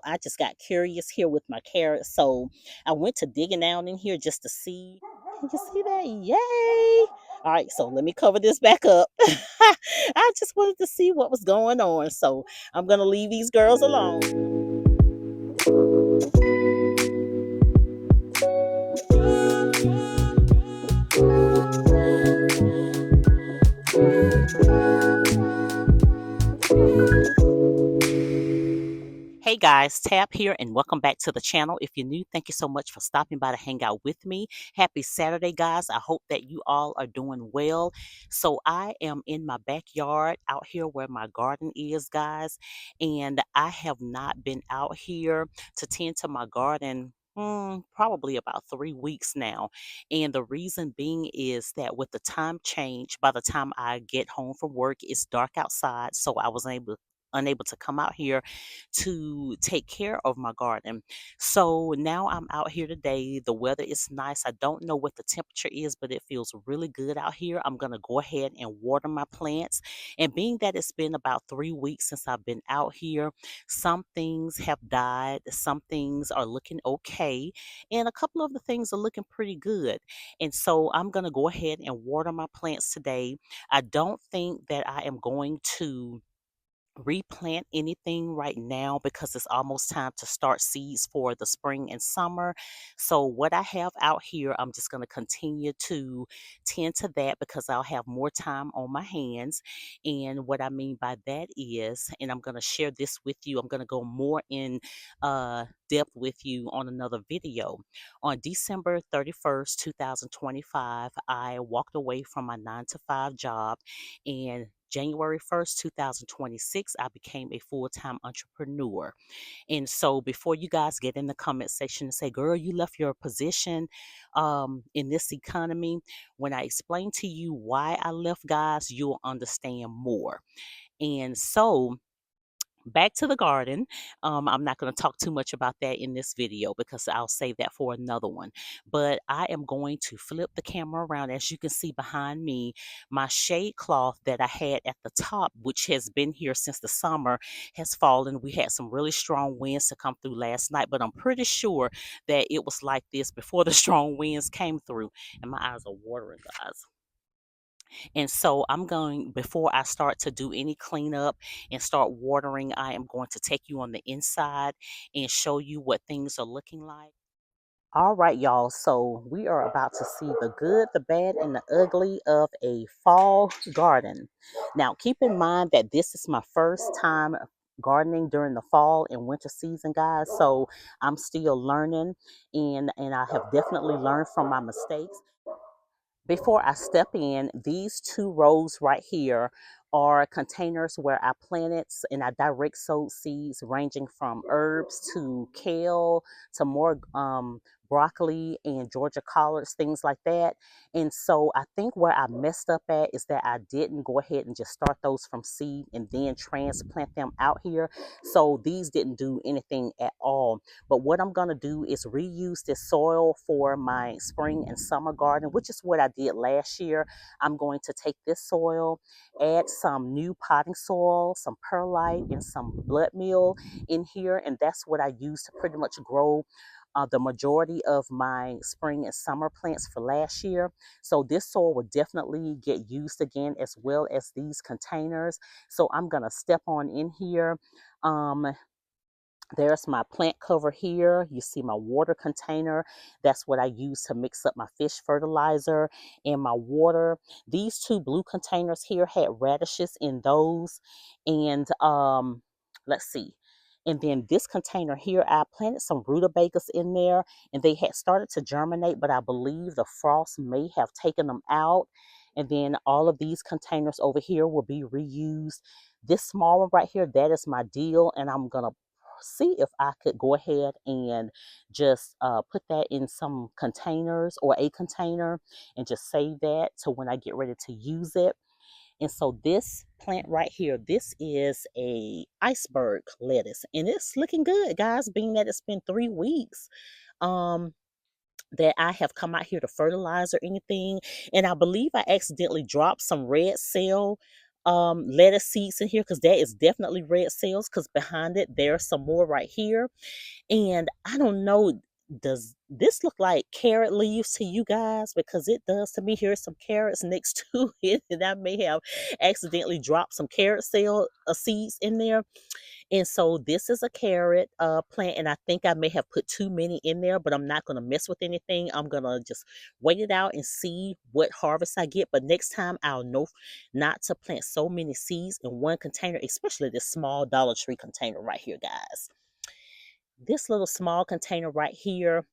I just got curious here with my carrots. So I went to digging down in here just to see. Can you see that? Yay! All right, so let me cover this back up. I just wanted to see what was going on. So I'm going to leave these girls alone. Hey guys, Tab here, and welcome back to the channel. If you're new, thank you so much for stopping by to hang out with me. Happy Saturday, guys. I hope that you all are doing well. So I am in my backyard out here where my garden is, guys, and I have not been out here to tend to my garden. Probably about 3 weeks now. And the reason being is that with the time change, by the time I get home from work, it's dark outside. So I was unable to come out here to take care of my garden. So now I'm out here today. The weather is nice. I don't know what the temperature is, but it feels really good out here. I'm going to go ahead and water my plants. And being that it's been about 3 weeks since I've been out here, some things have died, some things are looking okay, and a couple of the things are looking pretty good. And so I'm going to go ahead and water my plants today. I don't think that I am going to replant anything right now because it's almost time to start seeds for the spring and summer. So what I have out here, I'm just going to continue to tend to that because I'll have more time on my hands. And what I mean by that is, and I'm going to share this with you, I'm going to go more in depth with you on another video. On December 31st, 2025, I walked away from my 9 to 5 job, and January 1st, 2026, I became a full time entrepreneur. And so, before you guys get in the comment section and say, girl, you left your position in this economy, when I explain to you why I left, guys, you'll understand more. And so, back to the garden. I'm not going to talk too much about that in this video because I'll save that for another one. But I am going to flip the camera around. As you can see behind me, my shade cloth that I had at the top, which has been here since the summer, has fallen. We had some really strong winds to come through last night, but I'm pretty sure that it was like this before the strong winds came through. And my eyes are watering, guys. And so I'm going, before I start to do any cleanup and start watering, I am going to take you on the inside and show you what things are looking like. All right, y'all. So we are about to see the good, the bad, and the ugly of a fall garden. Now, keep in mind that this is my first time gardening during the fall and winter season, guys. So I'm still learning, and I have definitely learned from my mistakes. Before I step in, these 2 rows right here are containers where I planted and I direct sowed seeds ranging from herbs to kale to more broccoli and Georgia collards, things like that. And so I think where I messed up at is that I didn't go ahead and just start those from seed and then transplant them out here. So these didn't do anything at all. But what I'm going to do is reuse this soil for my spring and summer garden, which is what I did last year. I'm going to take this soil, add some new potting soil, some perlite, and some blood meal in here. And that's what I use to pretty much grow the majority of my spring and summer plants for last year. So this soil will definitely get used again, as well as these containers. So I'm going to step on in here. Um, there's my plant cover here. You see my water container. That's what I use to mix up my fish fertilizer and my water. These 2 blue containers here had radishes in those. And let's see. And then this container here, I planted some rutabagas in there and they had started to germinate, but I believe the frost may have taken them out. And then all of these containers over here will be reused. This small one right here, that is my deal. And I'm going to see if I could go ahead and just put that in some containers or a container and just save that to when I get ready to use it. And so this plant right here, this is a iceberg lettuce and it's looking good, guys, being that it's been 3 weeks. That I have come out here to fertilize or anything. And I believe I accidentally dropped some red cell lettuce seeds in here because that is definitely red cells because behind it there's some more right here. And I don't know, does this look like carrot leaves to you guys? Because it does to me. Here's some carrots next to it, and I may have accidentally dropped some carrot cell seeds in there. And so this is a carrot plant, and I think I may have put too many in there, but I'm not going to mess with anything. I'm going to just wait it out and see what harvest I get. But next time I'll know not to plant so many seeds in one container, especially this small Dollar Tree container right here, guys. This little small container right here,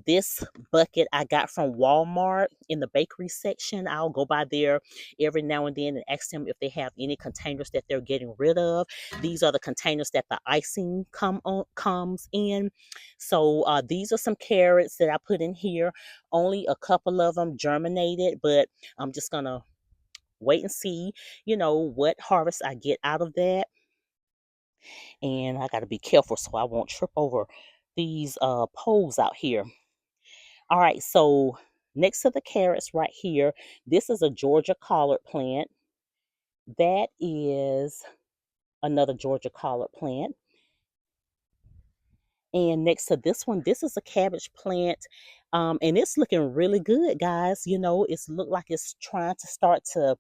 this bucket I got from Walmart in the bakery section. I'll go by there every now and then and ask them if they have any containers that they're getting rid of. These are the containers that the icing comes in. So these are some carrots that I put in here. Only a couple of them germinated, but I'm just gonna wait and see, what harvest I get out of that. And I got to be careful so I won't trip over these poles out here. All right, so next to the carrots right here, this is a Georgia collard plant. That is another Georgia collard plant. And next to this one, this is a cabbage plant. And it's looking really good, guys. It's looked like it's trying to start to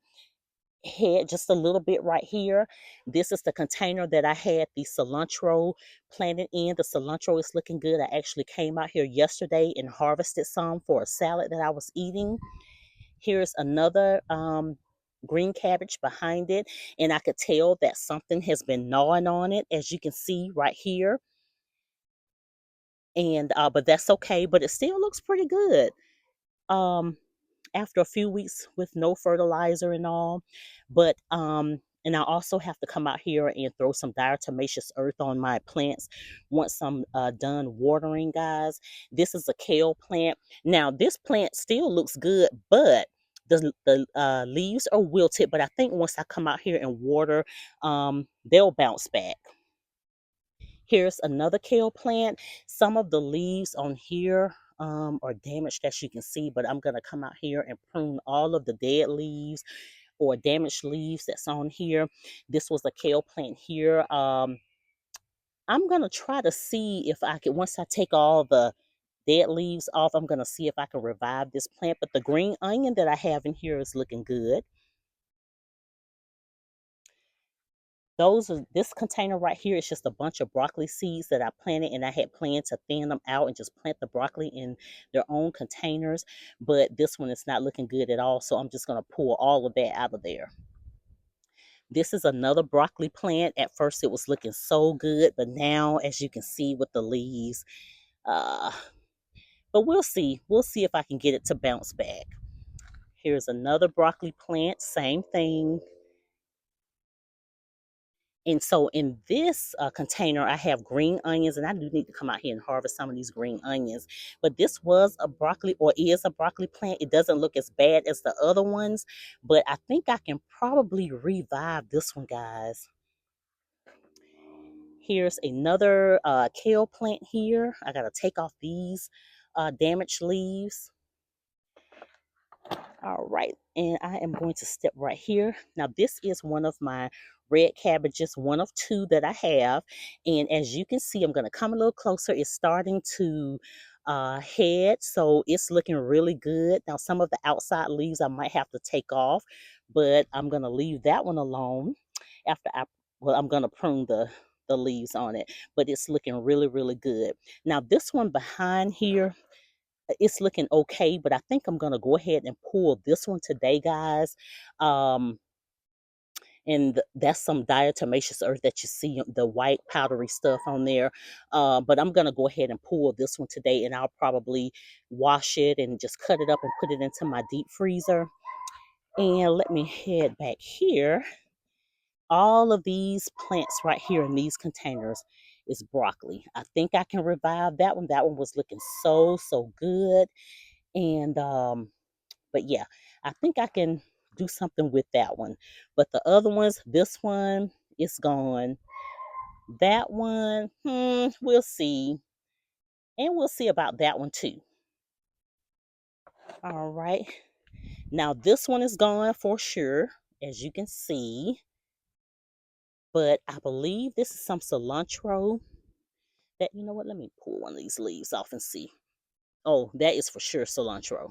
head just a little bit right here. This is the container that I had the cilantro planted in. The cilantro is looking good. I actually came out here yesterday and harvested some for a salad that I was eating. Here's another green cabbage behind it, and I could tell that something has been gnawing on it, as you can see right here. And but that's okay, but it still looks pretty good. Um, after a few weeks with no fertilizer and all. But and I also have to come out here and throw some diatomaceous earth on my plants once I'm done watering, guys. This is a kale plant. Now this plant still looks good, but the leaves are wilted. But I think once I come out here and water, they'll bounce back. Here's another kale plant. Some of the leaves on here are damaged, as you can see, but I'm going to come out here and prune all of the dead leaves or damaged leaves that's on here. This was a kale plant here. I'm going to try to see if I can, once I take all the dead leaves off, I'm going to see if I can revive this plant. But the green onion that I have in here is looking good. This container right here is just a bunch of broccoli seeds that I planted, and I had planned to thin them out and just plant the broccoli in their own containers, but this one is not looking good at all, so I'm just going to pull all of that out of there. This is another broccoli plant. At first it was looking so good, but now, as you can see with the leaves, uh but we'll see if I can get it to bounce back. Here's another broccoli plant, same thing. And so in this container, I have green onions, and I do need to come out here and harvest some of these green onions. But this was a broccoli, or is a broccoli plant. It doesn't look as bad as the other ones, but I think I can probably revive this one, guys. Here's another kale plant here. I got to take off these damaged leaves. All right, and I am going to step right here. Now, this is one of my red cabbages, one of two that I have. And as you can see, I'm going to come a little closer. It's starting to head, so it's looking really good. Now, some of the outside leaves I might have to take off, but I'm going to leave that one alone after I'm going to prune the leaves on it, but it's looking really, really good. Now, this one behind here, it's looking okay, but I think I'm gonna go ahead and pull this one today, guys. Um, and that's some diatomaceous earth that you see, the white powdery stuff on there. But I'm gonna go ahead and pull this one today, and I'll probably wash it and just cut it up and put it into my deep freezer. And let me head back here. All of these plants right here in these containers is broccoli. I think I can revive that one. That one was looking so good. And but yeah, I think I can do something with that one. But the other ones, this one is gone. That one, we'll see. And we'll see about that one too. All right. Now this one is gone for sure. as you can see. But I believe this is some cilantro that, you know what, let me pull one of these leaves off and see. Oh, that is for sure cilantro.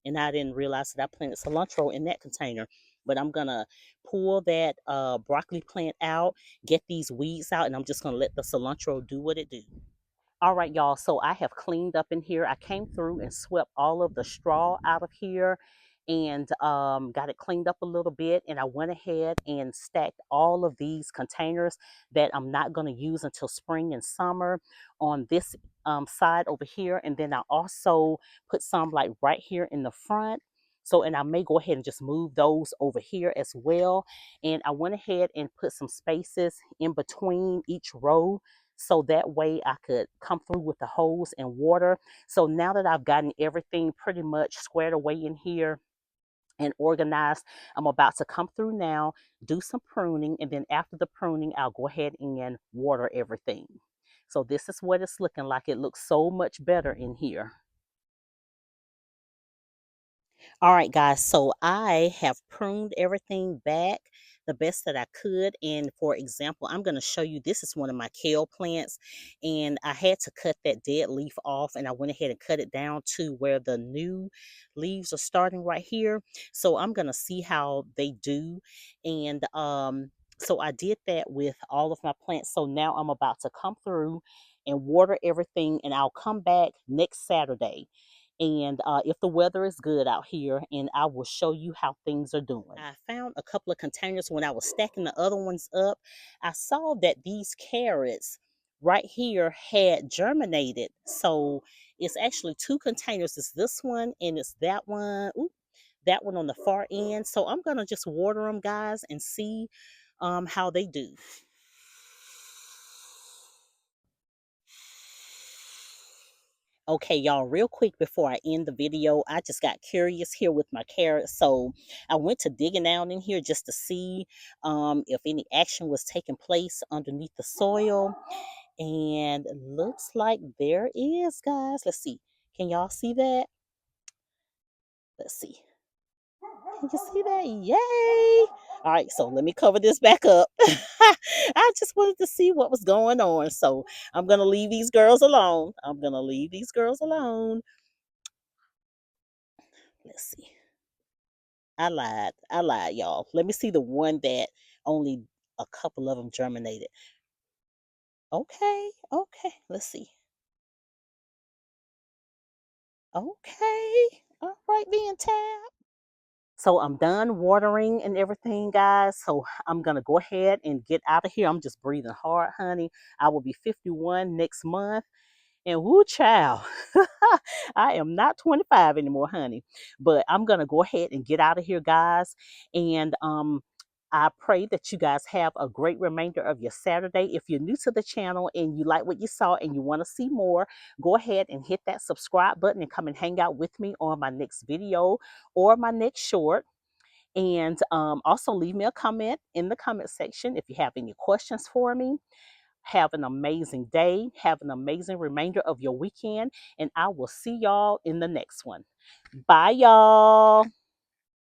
And I didn't realize that I planted cilantro in that container. But I'm going to pull that broccoli plant out, get these weeds out, and I'm just going to let the cilantro do what it do. All right, y'all. So I have cleaned up in here. I came through and swept all of the straw out of here and got it cleaned up a little bit. And I went ahead and stacked all of these containers that I'm not going to use until spring and summer on this side over here. And then I also put some like right here in the front. So, and I may go ahead and just move those over here as well. And I went ahead and put some spaces in between each row so that way I could come through with the hose and water. So now that I've gotten everything pretty much squared away in here and organized, I'm about to come through now, do some pruning, and then after the pruning, I'll go ahead and water everything. So this is what it's looking like. It looks so much better in here. All right, guys, so I have pruned everything back the best that I could. And for example, I'm going to show you, this is one of my kale plants, and I had to cut that dead leaf off, and I went ahead and cut it down to where the new leaves are starting right here. So I'm going to see how they do. And so I did that with all of my plants. So now I'm about to come through and water everything, and I'll come back next Saturday and if the weather is good out here, and I will show you how things are doing. I found a couple of containers when I was stacking the other ones up. I saw that these carrots right here had germinated. So it's actually two containers. It's this one and it's that one. Ooh, that one on the far end. So I'm going to just water them, guys, and see how they do. Okay, y'all, real quick before I end the video, I just got curious here with my carrots. So I went to digging out in here just to see if any action was taking place underneath the soil. And it looks like there is, guys. Let's see. Can y'all see that? Let's see. Can you see that? Yay! All right, so let me cover this back up. I just wanted to see what was going on. So I'm going to leave these girls alone. I'm going to leave these girls alone. Let's see. I lied. I lied, y'all. Let me see the one that only a couple of them germinated. Okay, okay. Let's see. Okay. All right, then, Tab. So I'm done watering and everything, guys. So I'm going to go ahead and get out of here. I'm just breathing hard, honey. I will be 51 next month. And woo, child, I am not 25 anymore, honey. But I'm going to go ahead and get out of here, guys. And I pray that you guys have a great remainder of your Saturday. If you're new to the channel and you like what you saw and you want to see more, go ahead and hit that subscribe button and come and hang out with me on my next video or my next short. And also leave me a comment in the comment section if you have any questions for me. Have an amazing day. Have an amazing remainder of your weekend. And I will see y'all in the next one. Bye, y'all.